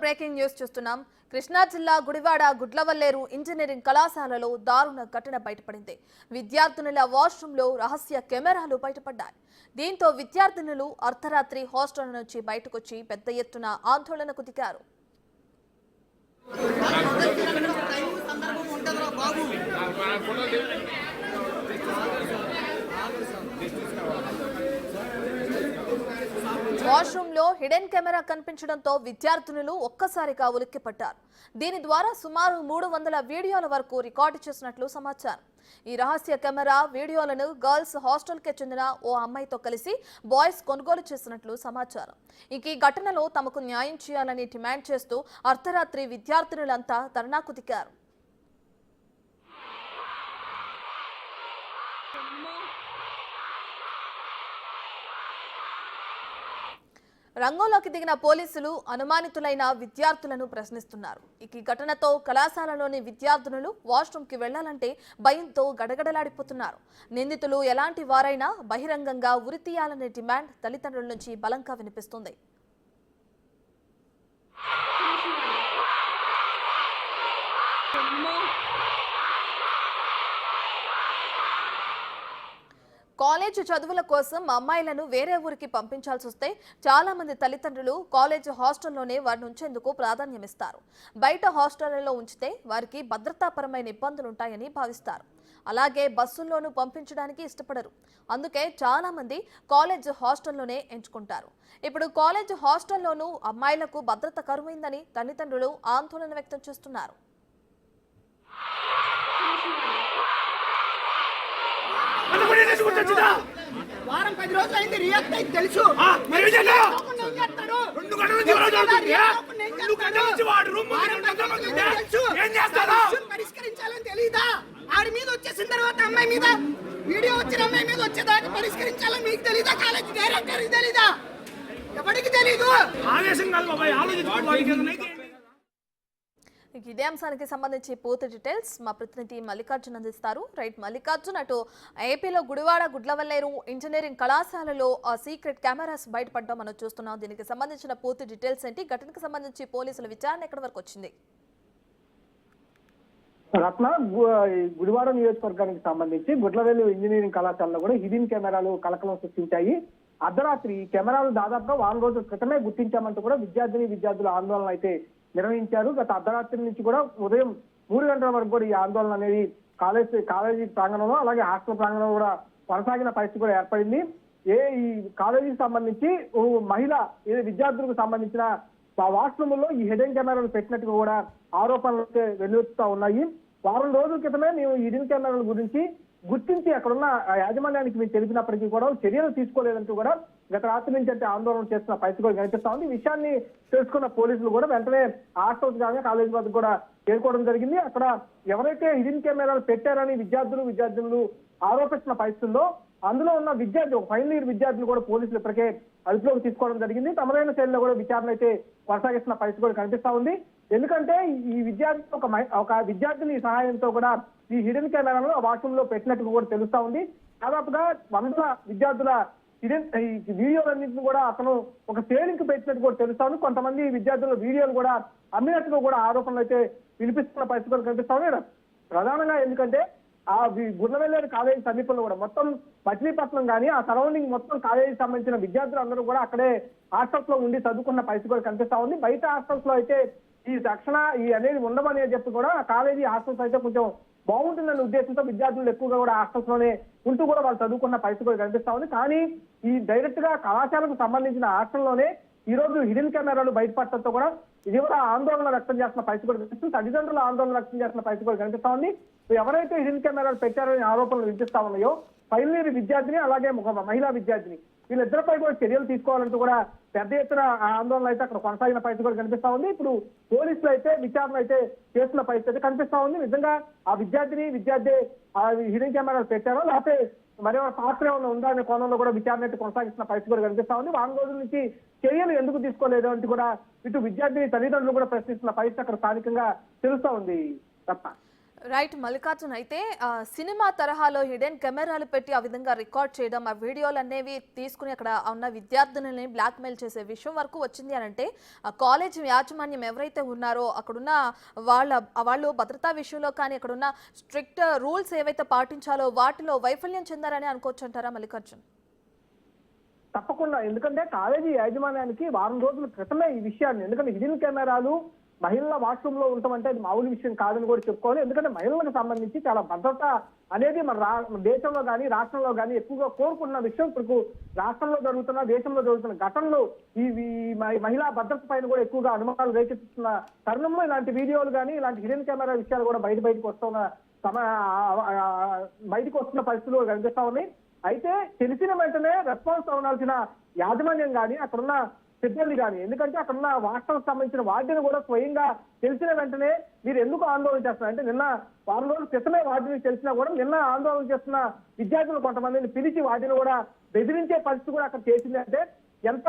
Breaking news చూస్తున్నాం. కృష్ణా జిల్లా Gudivada Gudlavalleru engineering కళాశాలలో దారుణ ఘటన బయటపడింది. విద్యార్థినుల వాష్రూంలో రహస్య కెమెరాలు బయటపడ్డాయి. దీంతో విద్యార్థినులు అర్ధరాత్రి హాస్టల్ నుంచి బయటకొచ్చి పెద్ద ఎత్తున ఆందోళనకు దిగారు. వాష్రూంలో హిడెన్ కెమెరా కనిపించడంతో విద్యార్థినులు ఒక్కసారిగా ఉలిక్కిపడ్డారు. దీని ద్వారా సుమారు 300 వీడియోల వరకు రికార్డు చేసినట్లు సమాచారం. ఈ రహస్య కెమెరా వీడియోలను గర్ల్స్ హాస్టల్కి చెందిన ఓ అమ్మాయితో కలిసి బాయ్స్ కొనుగోలు చేసినట్లు సమాచారం. ఈ ఘటనలో తమకు న్యాయం చేయాలని డిమాండ్ చేస్తూ అర్ధరాత్రి విద్యార్థినులంతా ధర్నాకు దిగారు. రంగంలోకి దిగిన పోలీసులు అనుమానితులైన విద్యార్థులను ప్రశ్నిస్తున్నారు. ఈ ఘటనతో కళాశాలలోని విద్యార్థినులు వాష్రూమ్కి వెళ్లాలంటే భయంతో గడగడలాడిపోతున్నారు. నిందితులు ఎలాంటి వారైనా బహిరంగంగా ఉరితీయాలనే డిమాండ్ తల్లిదండ్రుల నుంచి బలంగా వినిపిస్తుంది. కాలేజ్ చదువుల కోసం అమ్మాయిలను వేరే ఊరికి పంపించాల్సి వస్తే చాలా మంది తల్లిదండ్రులు కాలేజ్ హాస్టల్లోనే వారిని ఉంచేందుకు ప్రాధాన్యమిస్తారు. బయట హాస్టళ్లలో ఉంచితే వారికి భద్రతాపరమైన ఇబ్బందులుంటాయని భావిస్తారు. అలాగే బస్సుల్లోనూ పంపించడానికి ఇష్టపడరు. అందుకే చాలా మంది కాలేజ్ హాస్టల్లోనే ఎంచుకుంటారు. ఇప్పుడు కాలేజ్ హాస్టల్లోనూ అమ్మాయిలకు భద్రత కరువైందని తల్లిదండ్రులు ఆందోళన వ్యక్తం చేస్తున్నారు. వారం 10 రోజులు అయింది. రియాక్ట్ అయితే తెలుసు. పరిష్కరించాలని తెలీదా? ఆడి మీద వచ్చేసిన తర్వాత అమ్మాయి మీద వీడియో వచ్చిన అమ్మాయి మీద వచ్చేదాకా పరిష్కరించాలని మీకు తెలీదా? కాలేజ్ డైరెక్టర్ తెలీదా? ఎవరికి తెలీదు? ఇదే అంశానికి సంబంధించి పూర్తి డీటెయిల్స్ మా ప్రతినిధి మల్లికార్జున్ అందిస్తారు. రైట్ మల్లికార్జున్, అటు ఏపీలో గుడివాడ గుడ్లవల్లేరు ఇంజనీరింగ్ కళాశాలలో సీక్రెట్ కెమెరాస్ బయటపడడం మనం చూస్తున్నాం. దీనికి సంబంధించిన పూర్తి డీటెయిల్స్ ఏంటి? ఘటనకు సంబంధించి పోలీసుల విచారణ ఎక్కడి వరకు వచ్చింది? రత్న, గుడివాడ నియోజకవర్గానికి సంబంధించి గుడ్లవల్లేరు ఇంజనీరింగ్ కళాశాలలో కూడా హిడెన్ కెమెరాలు కలకలం సృష్టించాయి. అర్ధరాత్రి కెమెరాలు దాదాపుగా వారం రోజుల క్రితమే గుర్తించామంటూ కూడా విద్యార్థుల ఆందోళన అయితే నిర్వహించారు. గత అర్ధరాత్రి నుంచి కూడా ఉదయం 3 గంటల వరకు కూడా ఈ ఆందోళన అనేది కాలేజీ ప్రాంగణంలో అలాగే హాస్టల్ ప్రాంగణంలో కూడా కొనసాగిన పరిస్థితి కూడా ఏర్పడింది. ఈ కాలేజీకి సంబంధించి విద్యార్థులకు సంబంధించిన వాష్రూమ్లో ఈ హిడెన్ కెమెరాలు పెట్టినట్టుగా కూడా ఆరోపణలు వెల్లువెత్తుతా ఉన్నాయి. వారం రోజుల క్రితమే మేము ఈ హిడెన్ కెమెరాల గురించి గుర్తించి అక్కడున్న యాజమాన్యానికి మేము తెలిపినప్పటికీ కూడా చర్యలు తీసుకోలేదంటూ కూడా గత రాత్రి నుంచి అంటే ఆందోళన చేస్తున్న పరిస్థితి కూడా కనిపిస్తా ఉంది. ఈ విషయాన్ని తెలుసుకున్న పోలీసులు కూడా వెంటనే హాస్టల్స్ కానీ కాలేజీ వద్ద కూడా చేరుకోవడం జరిగింది. అక్కడ ఎవరైతే హిడెన్ కెమెరాలు పెట్టారని విద్యార్థులు ఆరోపిస్తున్న పరిస్థితుల్లో అందులో ఉన్న ఫైనల్ ఇయర్ విద్యార్థులు కూడా పోలీసులు ఇప్పటికే అదుపులోకి తీసుకోవడం జరిగింది. తమదైన శైలిలో కూడా విచారణ అయితే కొనసాగిస్తున్న పరిస్థితి కూడా కనిపిస్తా ఉంది. ఎందుకంటే ఈ విద్యార్థి ఒక విద్యార్థిని సహాయంతో కూడా ఈ హిడెన్ కెమెరాలను వాష్రూమ్ లో పెట్టినట్టు కూడా తెలుస్తా ఉంది. దాదాపుగా 100 విద్యార్థుల వీడియోలన్నింటినీ కూడా అతను ఒక సేలింగ్ పెట్టినట్టు కూడా తెలుస్తా ఉంది. కొంతమంది విద్యార్థుల వీడియోలు కూడా అమ్మినట్టుగా కూడా ఆరోపణలు అయితే వినిపిస్తున్న పరిస్థితి కూడా కనిపిస్తా ఉంది. ప్రధానంగా ఎందుకంటే ఆ గుడ్లవల్లేరు కాలేజీ సమీపంలో కూడా మొత్తం మచిలీపట్నం కానీ ఆ సరౌండింగ్ మొత్తం కాలేజీకి సంబంధించిన విద్యార్థులు అందరూ కూడా అక్కడే హాస్టల్స్ లో ఉండి చదువుకున్న పరిస్థితి కూడా కనిపిస్తా ఉంది. బయట హాస్టల్స్ లో అయితే ఈ రక్షణ అనేది ఉండమని చెప్పి కూడా కాలేజీ హాస్టల్స్ అయితే కొంచెం బాగుంటుందనే ఉద్దేశంతో విద్యార్థులు ఎక్కువగా కూడా హాస్టల్స్ లోనే ఉంటూ కూడా వాళ్ళు చదువుకున్న పరిస్థితి కూడా కనిపిస్తా ఉంది. కానీ ఈ డైరెక్ట్ గా కళాశాలకు సంబంధించిన హాస్టల్లోనే ఈ రోజు హిడెన్ కెమెరాలు బయటపడటంతో కూడా ఇది కూడా ఆందోళన వ్యక్తం చేస్తున్న పరిస్థితి కూడా కనిపిస్తుంది. తల్లిదండ్రులు ఆందోళన వ్యక్తం చేస్తున్న పరిస్థితి కూడా కనిపిస్తా ఉంది. ఎవరైతే హిడెన్ కెమెరాలు పెట్టారనే ఆరోపణలు వినిపిస్తా ఉన్నాయో ఫైనల్ ఇయర్ విద్యార్థిని అలాగే ఒక మహిళా విద్యార్థిని వీళ్ళిద్దరిపై కూడా చర్యలు తీసుకోవాలంటూ కూడా పెద్ద ఎత్తున ఆందోళన అయితే అక్కడ కొనసాగిన పరిస్థితి కూడా కనిపిస్తా ఉంది. ఇప్పుడు పోలీసులు అయితే విచారణ అయితే చేస్తున్న పరిస్థితి అయితే కనిపిస్తా ఉంది. నిజంగా ఆ విద్యార్థి హిడెన్ కెమెరాలు పెట్టారో లేకపోతే మరేమైనా పాత్ర ఏమైనా ఉందా అనే కోణంలో కూడా విచారణ అయితే కొనసాగిస్తున్న పరిస్థితి కూడా కనిపిస్తా ఉంది. వారం రోజుల నుంచి చర్యలు ఎందుకు తీసుకోలేదు అంటే కూడా ఇటు విద్యార్థిని తల్లిదండ్రులు కూడా ప్రశ్నిస్తున్న పరిస్థితి అక్కడ స్థానికంగా తెలుస్తా ఉంది. తప్ప రైట్ మల్లికార్జున్, అయితే సినిమా తరహాలో హిడెన్ కెమెరాలు పెట్టి ఆ విధంగా రికార్డ్ చేయడం, ఆ వీడియోలు అనేవి తీసుకుని అక్కడ ఉన్న విద్యార్థులని బ్లాక్మెయిల్ చేసే విషయం వరకు వచ్చింది అని అంటే ఆ కాలేజ్ యాజమాన్యం ఎవరైతే ఉన్నారో అక్కడున్న వాళ్ళు భద్రతా విషయంలో కానీ అక్కడున్న స్ట్రిక్ట్ రూల్స్ ఏవైతే పాటించాలో వాటిలో వైఫల్యం చెందారని అనుకోవచ్చు అంటారా మల్లికార్జున్? తప్పకుండా, ఎందుకంటే కాలేజీ యాజమాన్యానికి వారం రోజుల క్రితమే ఈ విషయాన్ని, ఎందుకంటే హిడెన్ కెమెరాలు మహిళల వాష్రూమ్ లో ఉండటం ఇది మామూలు విషయం కాదని కూడా చెప్పుకోవాలి. ఎందుకంటే మహిళలకు సంబంధించి చాలా భద్రత అనేది మన దేశంలో కానీ రాష్ట్రంలో కానీ ఎక్కువగా కోరుకున్న విషయం. ఇప్పుడు రాష్ట్రంలో జరుగుతున్న దేశంలో జరుగుతున్న ఘటనలు ఈ మహిళా భద్రత పైన కూడా ఎక్కువగా అనుమానాలు రేకెత్తుతున్న తరుణంలో ఇలాంటి వీడియోలు కానీ ఇలాంటి హిడెన్ కెమెరా విషయాలు కూడా బయటకు వస్తున్న పరిస్థితులు కూడా కనిపిస్తా ఉన్నాయి. అయితే తెలిసిన వెంటనే రెస్పాన్స్ అవ్వాల్సిన యాజమాన్యం కానీ అక్కడున్న సిబ్బంది కానీ, ఎందుకంటే అక్కడున్న వాస్తవానికి సంబంధించిన వార్డుని కూడా స్వయంగా తెలిసిన వెంటనే మీరు ఎందుకు ఆందోళన చేస్తున్నారు అంటే, నిన్న వారం రోజుల క్రితమే వార్డుని తెలిసినా కూడా నిన్న ఆందోళన చేస్తున్న విద్యార్థులు కొంతమందిని పిలిచి వాటిని కూడా బెదిరించే పరిస్థితి కూడా అక్కడ చేసింది. అంటే ఎంత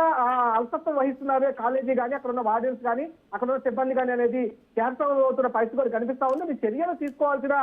అల్పత్వం వహిస్తున్నారో కాలేజీ కానీ అక్కడ ఉన్న వార్డెన్స్ కానీ అక్కడ ఉన్న సిబ్బంది కానీ అనేది కేంద్రంలో అవుతున్న పరిస్థితి కూడా కనిపిస్తా ఉంది. మీ చర్యలు తీసుకోవాల్సిన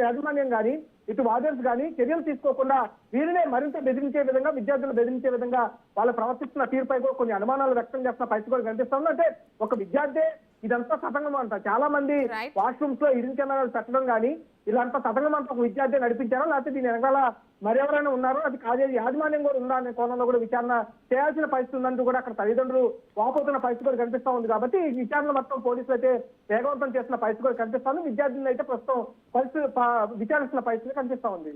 యాజమాన్యం కానీ ఇటు వార్డెన్స్ కానీ చర్యలు తీసుకోకుండా వీరినే మరింత బెదిరించే విధంగా, విద్యార్థులు బెదిరించే విధంగా వాళ్ళు ప్రవర్తిస్తున్న తీరుపై కూడా కొన్ని అనుమానాలు వ్యక్తం చేస్తున్న పరిస్థితి కూడా కనిపిస్తా ఉంది. అంటే ఒక విద్యార్థి ఇదంతా తతంగం అంట, చాలా మంది వాష్రూమ్స్ లో హిడెన్ కెమెరాలు పెట్టడం కానీ ఇలాంటి తతంగం అంతా ఒక విద్యార్థి నడిపించారో లేకపోతే దీని వెనకాల మరెవరైనా ఉన్నారో, అది కాలేజీ యాజమాన్యం కూడా ఉందా అనే కోణంలో కూడా విచారణ చేయాల్సిన పరిస్థితి ఉందంటూ కూడా అక్కడ తల్లిదండ్రులు వాపోతున్న పరిస్థితి కూడా కనిపిస్తా ఉంది. కాబట్టి ఈ విచారణ మొత్తం పోలీసులు అయితే వేగవంతం చేస్తున్న పరిస్థితి కూడా కనిపిస్తా ఉంది. విద్యార్థులను అయితే ప్రస్తుతం విచారిస్తున్న పరిస్థితి కనిపిస్తా ఉంది.